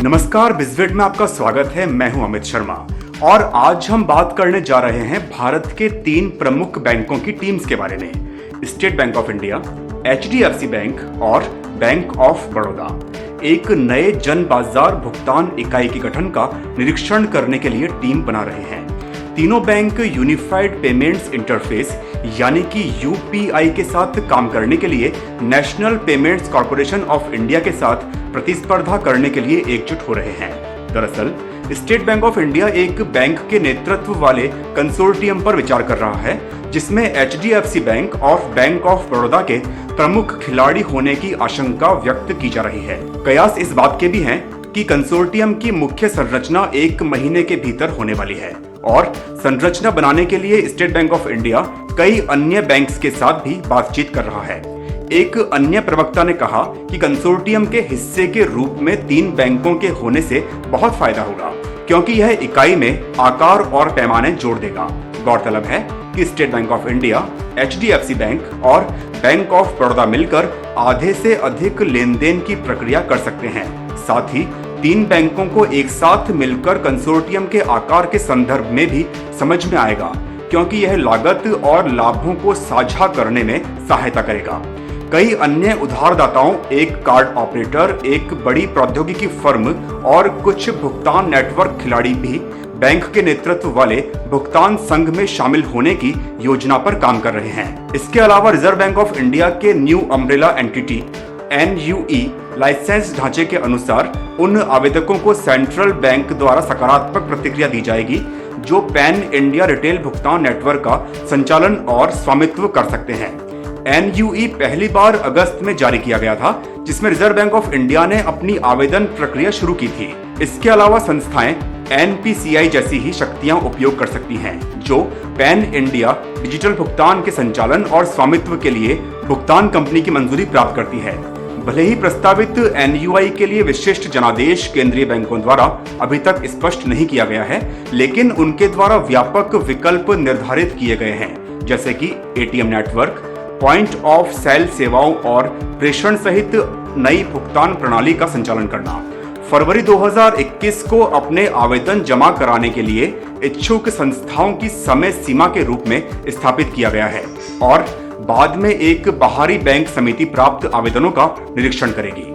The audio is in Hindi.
नमस्कार, बिजवेट में आपका स्वागत है। मैं हूं अमित शर्मा और आज हम बात करने जा रहे हैं भारत के 3 प्रमुख बैंकों की टीम्स के बारे में। State bank of India, HDFC bank और बैंक ऑफ बड़ौदा एक नए जन बाजार भुगतान इकाई के गठन का निरीक्षण करने के लिए टीम बना रहे हैं। तीनों बैंक यूनिफाइड पेमेंट्स इंटरफेस यानी कि UPI के साथ काम करने के लिए national payments corporation of India के साथ प्रतिस्पर्धा करने के लिए एकजुट हो रहे हैं। दरअसल स्टेट बैंक ऑफ इंडिया एक बैंक के नेतृत्व वाले कंसोर्टियम पर विचार कर रहा है, जिसमें HDFC बैंक और बैंक ऑफ बड़ौदा के प्रमुख खिलाड़ी होने की आशंका व्यक्त की जा रही है। कयास इस बात के भी हैं कि कंसोर्टियम की मुख्य संरचना 1 महीने के भीतर होने वाली है और संरचना बनाने के लिए स्टेट बैंक ऑफ इंडिया कई अन्य बैंक्स के साथ भी बातचीत कर रहा है। एक अन्य प्रवक्ता ने कहा कि कंसोर्टियम के हिस्से के रूप में 3 बैंकों के होने से बहुत फायदा होगा, क्योंकि यह इकाई में आकार और पैमाने जोड़ देगा। गौरतलब है कि state bank of India, HDFC bank और बैंक ऑफ बड़ौदा मिलकर आधे से अधिक लेन देन की प्रक्रिया कर सकते हैं। साथ ही 3 बैंकों को एक साथ मिलकर कंसोर्टियम के आकार के संदर्भ में भी समझ में आएगा, क्योंकि यह लागत और लाभों को साझा करने में सहायता करेगा। कई अन्य उधारदाताओं, एक कार्ड ऑपरेटर, एक बड़ी प्रौद्योगिकी फर्म और कुछ भुगतान नेटवर्क खिलाड़ी भी बैंक के नेतृत्व वाले भुगतान संघ में शामिल होने की योजना पर काम कर रहे हैं। इसके अलावा रिजर्व बैंक ऑफ इंडिया के new umbrella entity NUE licence ढांचे के अनुसार उन आवेदकों को सेंट्रल बैंक द्वारा सकारात्मक प्रतिक्रिया दी जाएगी जो पैन इंडिया रिटेल भुगतान नेटवर्क का संचालन और स्वामित्व कर सकते हैं। NUE पहली बार अगस्त में जारी किया गया था, जिसमें रिजर्व बैंक ऑफ इंडिया ने अपनी आवेदन प्रक्रिया शुरू की थी। इसके अलावा संस्थाएं NPCI जैसी ही शक्तियां उपयोग कर सकती हैं, जो पैन इंडिया डिजिटल भुगतान के संचालन और स्वामित्व के लिए भुगतान कंपनी की मंजूरी प्राप्त करती है। भले ही प्रस्तावित NUI के लिए विशिष्ट जनादेश केंद्रीय बैंकों द्वारा अभी तक स्पष्ट नहीं किया गया है, लेकिन उनके द्वारा व्यापक विकल्प निर्धारित किए गए हैं, जैसे कि ATM network, point of sale सेवाओं और प्रेषण सहित नई भुगतान प्रणाली का संचालन करना। फरवरी 2021 को अपने आवेदन जमा कराने के लिए इच्छुक संस्थाओं की समय सीमा के रूप में स्थापित किया गया है और बाद में एक बाहरी बैंक समिति प्राप्त आवेदनों का निरीक्षण करेगी।